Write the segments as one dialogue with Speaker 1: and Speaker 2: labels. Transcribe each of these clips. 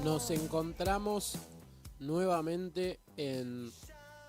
Speaker 1: Nos encontramos nuevamente en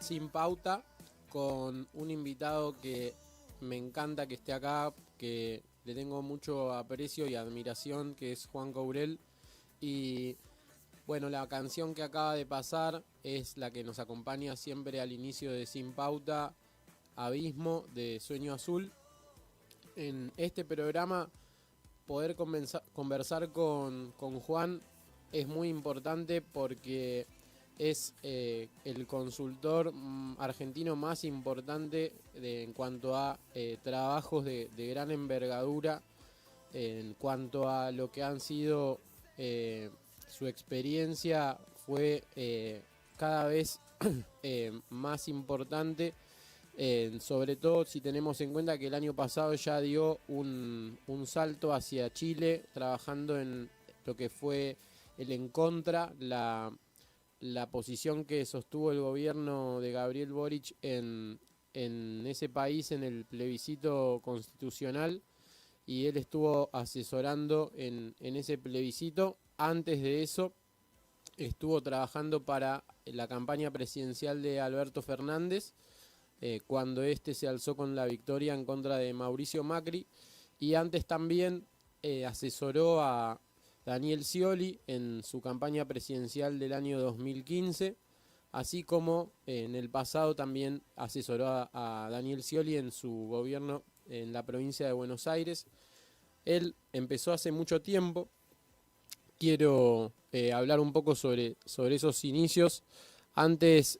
Speaker 1: Sin Pauta con un invitado que me encanta que esté acá, que le tengo mucho aprecio y admiración, que es Juan Courel. Y bueno, la canción que acaba de pasar es la que nos acompaña siempre al inicio de Sin Pauta, Abismo, de Sueño Azul. En este programa poder conversar con Juan es muy importante porque es el consultor argentino más importante en cuanto a trabajos de gran envergadura, en cuanto a lo que han sido su experiencia fue cada vez más importante. Sobre todo si tenemos en cuenta que el año pasado ya dio un salto hacia Chile, trabajando en lo que fue el en contra, la posición que sostuvo el gobierno de Gabriel Boric en ese país en el plebiscito constitucional, y él estuvo asesorando en ese plebiscito. Antes de eso estuvo trabajando para la campaña presidencial de Alberto Fernández, cuando este se alzó con la victoria en contra de Mauricio Macri, y antes también asesoró a Daniel Scioli en su campaña presidencial del año 2015, así como en el pasado también asesoró a Daniel Scioli en su gobierno en la provincia de Buenos Aires. Él empezó hace mucho tiempo. Quiero hablar un poco sobre esos inicios. Antes,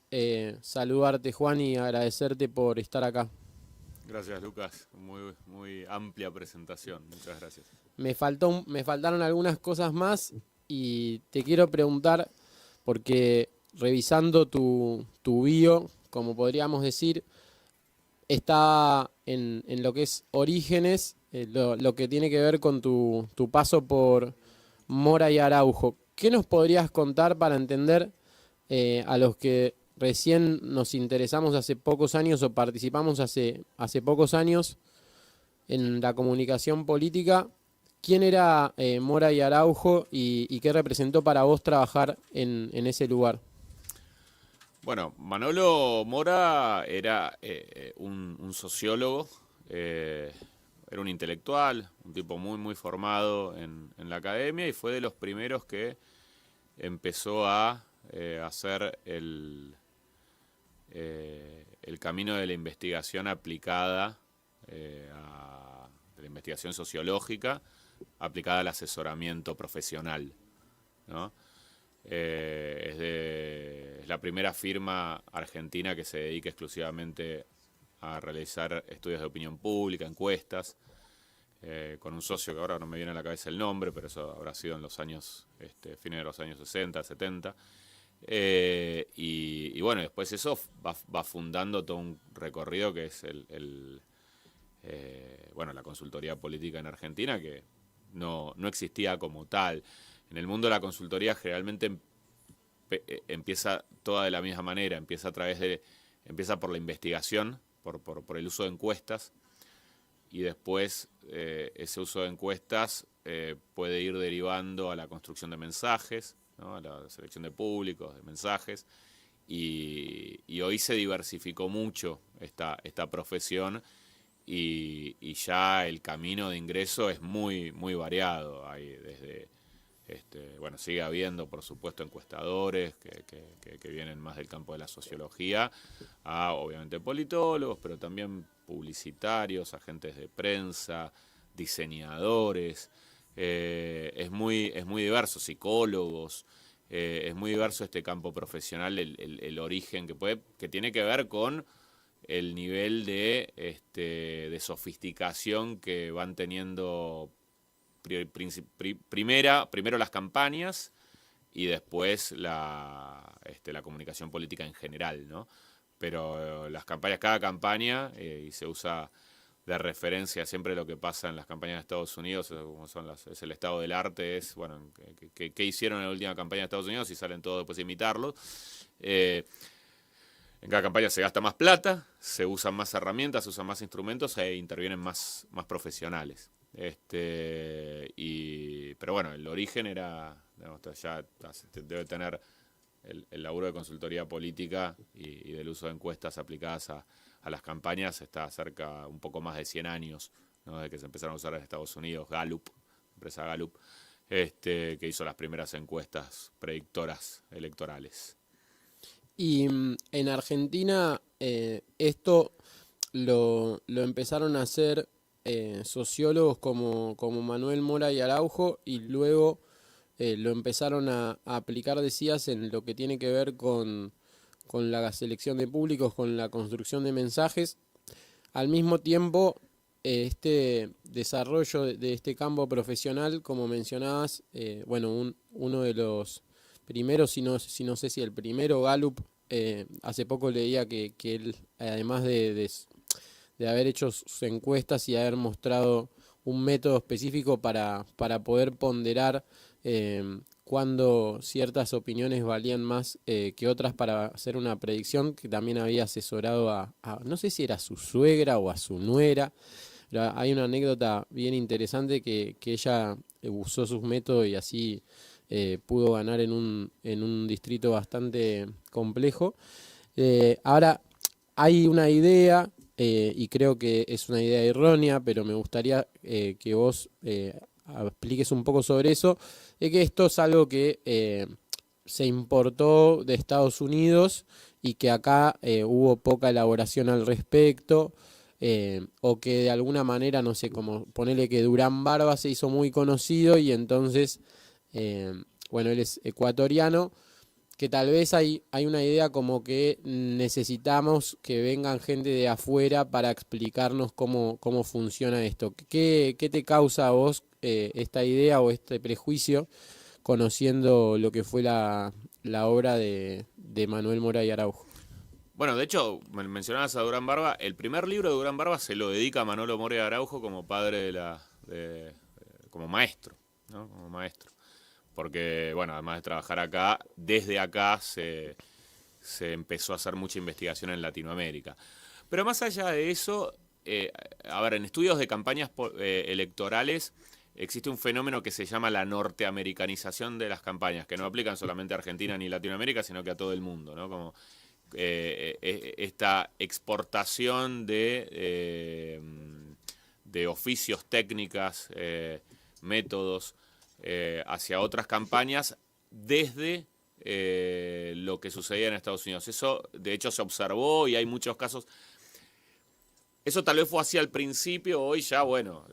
Speaker 1: saludarte, Juan, y agradecerte por estar acá.
Speaker 2: Gracias, Lucas. Muy amplia presentación. Muchas gracias.
Speaker 1: Me faltaron algunas cosas más y te quiero preguntar, porque revisando tu bio, como podríamos decir, está en lo que es Orígenes, lo que tiene que ver con tu paso por Mora y Araujo. ¿Qué nos podrías contar para entender a los que recién nos interesamos hace pocos años o participamos hace pocos años en la comunicación política? ¿Quién era Mora y Araujo y qué representó para vos trabajar en ese lugar?
Speaker 2: Bueno, Manolo Mora era un sociólogo, era un intelectual, un tipo muy formado en la academia, y fue de los primeros que empezó a hacer el camino de la investigación aplicada, de la investigación sociológica, aplicada al asesoramiento profesional, ¿no? Es la primera firma argentina que se dedica exclusivamente a realizar estudios de opinión pública, encuestas, con un socio que ahora no me viene a la cabeza el nombre, pero eso habrá sido en los años, fines de los años 60, 70. Y bueno, después eso va fundando todo un recorrido que es bueno, la consultoría política en Argentina, que no existía como tal. En el mundo de la consultoría generalmente empieza toda de la misma manera, empieza por la investigación, por el uso de encuestas, y después ese uso de encuestas puede ir derivando a la construcción de mensajes, ¿no? A la selección de públicos, de mensajes, y hoy se diversificó mucho esta profesión, y ya el camino de ingreso es muy variado. Hay desde bueno, sigue habiendo, por supuesto, encuestadores que vienen más del campo de la sociología, a obviamente politólogos, pero también publicitarios, agentes de prensa, diseñadores. Es muy diverso, psicólogos. Es muy diverso este campo profesional, el origen que tiene que ver con el nivel de sofisticación que van teniendo primero las campañas y después la comunicación política en general, ¿no? Pero las campañas, cada campaña, y se usa de referencia siempre lo que pasa en las campañas de Estados Unidos, como es el estado del arte, es, bueno, ¿qué hicieron en la última campaña de Estados Unidos? Y salen todos después a imitarlo. En cada campaña se gasta más plata, se usan más herramientas, se usan más instrumentos e intervienen más profesionales. Pero bueno, el origen era ¿no? Ya debe tener el laburo de consultoría política y del uso de encuestas aplicadas a las campañas está cerca un poco más de 100 años, ¿no? De que se empezaron a usar en Estados Unidos, Gallup, empresa Gallup, que hizo las primeras encuestas predictoras electorales.
Speaker 1: Y en Argentina esto lo empezaron a hacer sociólogos como Manuel Mora y Araujo, y luego lo empezaron a aplicar, decías, en lo que tiene que ver con la selección de públicos, con la construcción de mensajes. Al mismo tiempo, este desarrollo de este campo profesional, como mencionabas, bueno, uno de los primeros, si no sé si el primero, Gallup, hace poco leía que él, además de haber hecho sus encuestas y haber mostrado un método específico para poder ponderar cuando ciertas opiniones valían más que otras para hacer una predicción, que también había asesorado no sé si era a su suegra o a su nuera. Pero hay una anécdota bien interesante que ella usó sus métodos y así pudo ganar en un distrito bastante complejo. Ahora, hay una idea, y creo que es una idea errónea, pero me gustaría que vos expliques un poco sobre eso, de que esto es algo que se importó de Estados Unidos y que acá hubo poca elaboración al respecto, o que de alguna manera, no sé, como ponerle que Durán Barba se hizo muy conocido y entonces, bueno, él es ecuatoriano, que tal vez hay una idea como que necesitamos que vengan gente de afuera para explicarnos cómo funciona esto. ¿Qué te causa a vos esta idea o este prejuicio, conociendo lo que fue la obra de Manuel Mora y Araujo?
Speaker 2: Bueno, de hecho, mencionabas a Durán Barba, el primer libro de Durán Barba se lo dedica a Manolo Mora Araujo como padre como maestro, ¿no? Como maestro. Porque, bueno, además de trabajar acá, desde acá se empezó a hacer mucha investigación en Latinoamérica. Pero más allá de eso, a ver, en estudios de campañas electorales existe un fenómeno que se llama la norteamericanización de las campañas, que no aplican solamente a Argentina ni Latinoamérica, sino que a todo el mundo, ¿no? Como esta exportación de oficios, técnicas, métodos hacia otras campañas desde lo que sucedía en Estados Unidos. Eso, de hecho, se observó y hay muchos casos. Eso tal vez fue así al principio, hoy ya, bueno,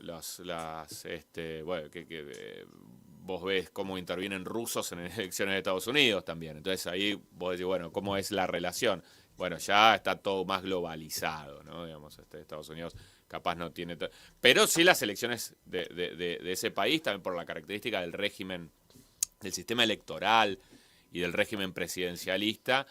Speaker 2: vos ves cómo intervienen rusos en elecciones de Estados Unidos también. Entonces ahí vos decís, bueno, ¿cómo es la relación? Bueno, ya está todo más globalizado, ¿no? Digamos, Estados Unidos capaz no tiene... Pero sí las elecciones de ese país, también por la característica del régimen, del sistema electoral y del régimen presidencialista,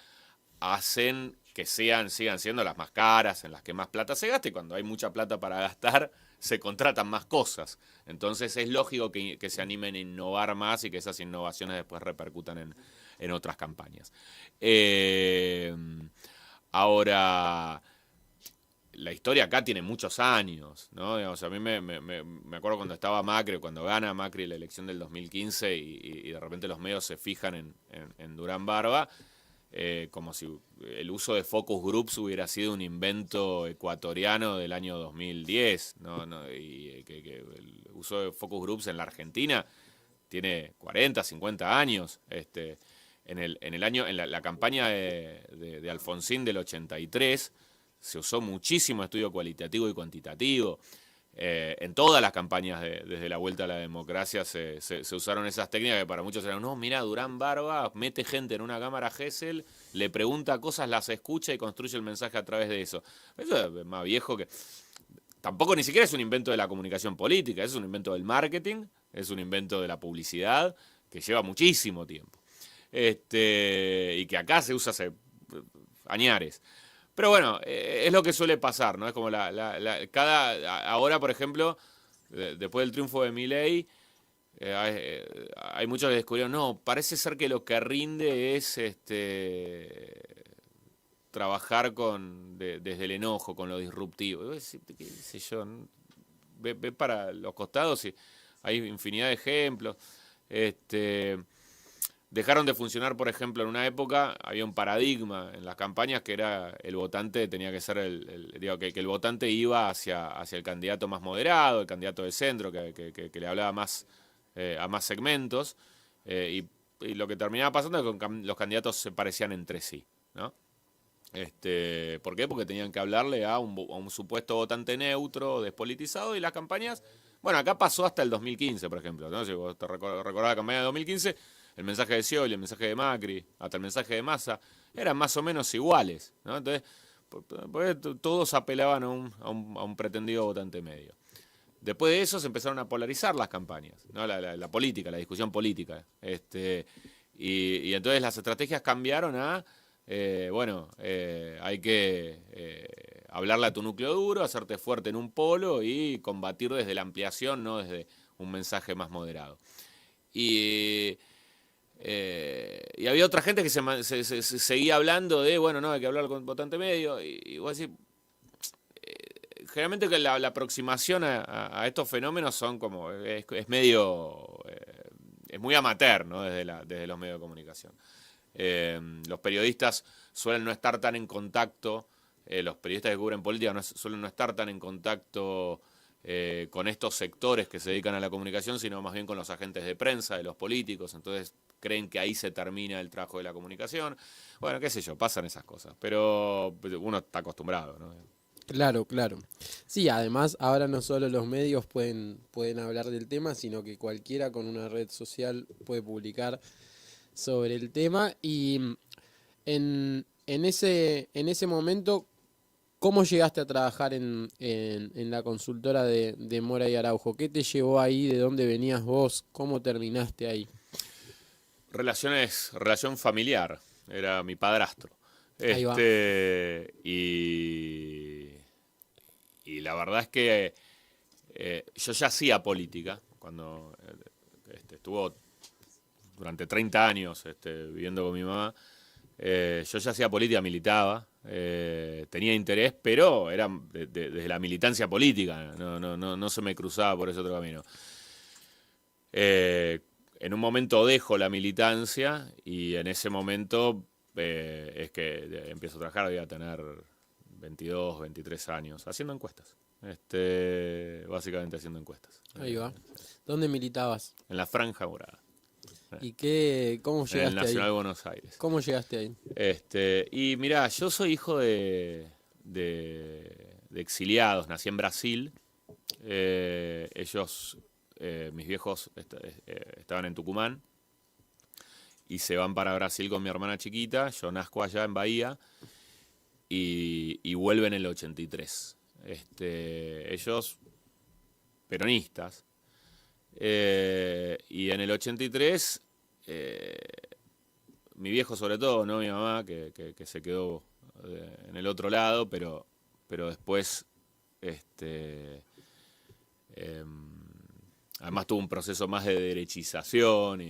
Speaker 2: hacen que sigan siendo las más caras, en las que más plata se gasta, y cuando hay mucha plata para gastar, se contratan más cosas. Entonces es lógico que se animen a innovar más y que esas innovaciones después repercutan en otras campañas. Ahora, la historia acá tiene muchos años, ¿no? Digamos, a mí me acuerdo cuando estaba Macri, cuando gana Macri la elección del 2015 y de repente los medios se fijan en Durán Barba, como si el uso de focus groups hubiera sido un invento ecuatoriano del año 2010, ¿no? Y que el uso de focus groups en la Argentina tiene 40, 50 años. En la campaña de Alfonsín del 83 se usó muchísimo estudio cualitativo y cuantitativo. En todas las campañas desde la vuelta a la democracia se usaron esas técnicas que para muchos eran, no, mira, Durán Barba mete gente en una cámara Gesell, le pregunta cosas, las escucha y construye el mensaje a través de eso. Eso es más viejo que... Tampoco ni siquiera es un invento de la comunicación política, es un invento del marketing, es un invento de la publicidad, que lleva muchísimo tiempo. Y que acá se usa hace añares. Pero bueno, es lo que suele pasar, ¿no? Es como ahora, por ejemplo, después del triunfo de Milei, hay muchos que descubrieron, no, parece ser que lo que rinde es trabajar desde el enojo, con lo disruptivo. ¿Qué sé yo? Ve para los costados y hay infinidad de ejemplos. dejaron de funcionar, por ejemplo, en una época había un paradigma en las campañas que era el votante tenía que ser digo, que el votante iba hacia el candidato más moderado, el candidato de centro, que le hablaba más a más segmentos, y lo que terminaba pasando es que los candidatos se parecían entre sí, ¿no? ¿Por qué? Porque tenían que hablarle a un supuesto votante neutro, despolitizado, y las campañas, bueno, acá pasó hasta el 2015, por ejemplo, ¿no? Si vos te recordás la campaña de 2015, el mensaje de Scioli, el mensaje de Macri, hasta el mensaje de Massa, eran más o menos iguales, ¿no? Entonces, todos apelaban a un pretendido votante medio. Después de eso se empezaron a polarizar las campañas, ¿no? La política, la discusión política. Y entonces las estrategias cambiaron a, hay que hablarle a tu núcleo duro, hacerte fuerte en un polo y combatir desde la ampliación, no desde un mensaje más moderado. Y había otra gente que se seguía hablando de, bueno, no, hay que hablar con el votante medio, y vos decís, generalmente que la aproximación a estos fenómenos son como, es medio, es muy amateur, ¿no? Desde los medios de comunicación. Los periodistas suelen no estar tan en contacto, los periodistas que cubren política suelen no estar tan en contacto con estos sectores que se dedican a la comunicación, sino más bien con los agentes de prensa, de los políticos, entonces creen que ahí se termina el trabajo de la comunicación. Bueno, qué sé yo, pasan esas cosas, pero uno está acostumbrado, ¿no?
Speaker 1: Claro, claro. Sí, además ahora no solo los medios pueden hablar del tema, sino que cualquiera con una red social puede publicar sobre el tema. Y en ese momento, ¿cómo llegaste a trabajar en la consultora de Mora y Araujo? ¿Qué te llevó ahí? ¿De dónde venías vos? ¿Cómo terminaste ahí?
Speaker 2: Relación familiar, era mi padrastro.
Speaker 1: Ahí va.
Speaker 2: Y la verdad es que yo ya hacía política cuando estuvo durante 30 años viviendo con mi mamá. Yo ya hacía política, militaba, tenía interés, pero era desde la militancia política, no se me cruzaba por ese otro camino. En un momento dejo la militancia y en ese momento es que empiezo a trabajar, voy a tener 22, 23 años, haciendo encuestas. Básicamente haciendo encuestas.
Speaker 1: Ahí va. ¿Dónde militabas?
Speaker 2: En la Franja Morada.
Speaker 1: ¿Y cómo
Speaker 2: En el
Speaker 1: llegaste
Speaker 2: Nacional de
Speaker 1: ahí?
Speaker 2: Buenos Aires.
Speaker 1: ¿Cómo llegaste ahí?
Speaker 2: Y mirá, yo soy hijo de exiliados, nací en Brasil. Mis viejos estaban en Tucumán y se van para Brasil con mi hermana chiquita. Yo nazco allá en Bahía y vuelven en el 83. Ellos peronistas. Y en el 83, mi viejo sobre todo, no mi mamá, que se quedó en el otro lado, pero después, además tuvo un proceso más de derechización,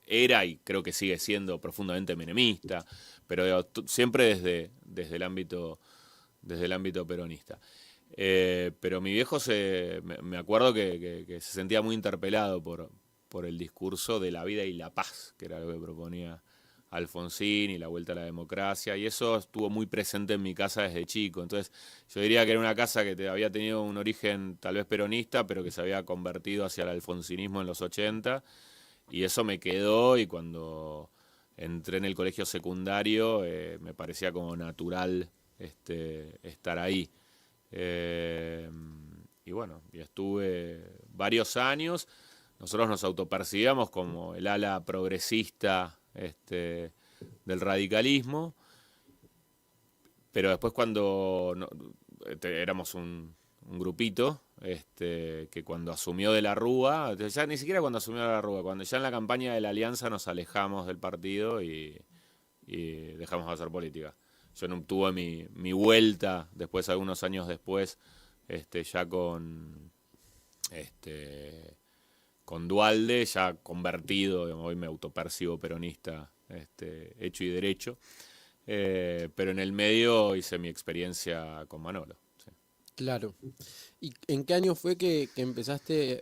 Speaker 2: era y creo que sigue siendo profundamente menemista, pero siempre desde el ámbito peronista. Pero mi viejo me acuerdo que se sentía muy interpelado por el discurso de la vida y la paz, que era lo que proponía Alfonsín y la vuelta a la democracia, y eso estuvo muy presente en mi casa desde chico. Entonces yo diría que era una casa que había tenido un origen tal vez peronista, pero que se había convertido hacia el alfonsinismo en los 80, y eso me quedó, y cuando entré en el colegio secundario me parecía como natural estar ahí. Y bueno, y estuve varios años. Nosotros nos autopercibíamos como el ala progresista del radicalismo, pero después cuando éramos un grupito que cuando asumió De la Rúa, ya ni siquiera cuando asumió De la Rúa, cuando ya en la campaña de la Alianza nos alejamos del partido y dejamos de hacer política. Yo no tuve mi vuelta después, algunos años después, ya con Duhalde, ya convertido, digamos, hoy me autopercibo peronista hecho y derecho, pero en el medio hice mi experiencia con Manolo. Sí.
Speaker 1: Claro. ¿Y en qué año fue que empezaste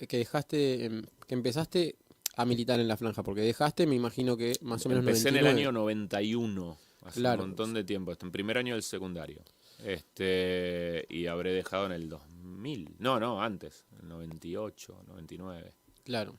Speaker 1: a militar en la franja? Porque dejaste, me imagino que más o menos
Speaker 2: Empecé
Speaker 1: 99.
Speaker 2: en el año 91, hace
Speaker 1: Claro.
Speaker 2: un montón de tiempo, en primer año del secundario. Y habré dejado en el 2000. No, antes, en el 98, 99.
Speaker 1: Claro.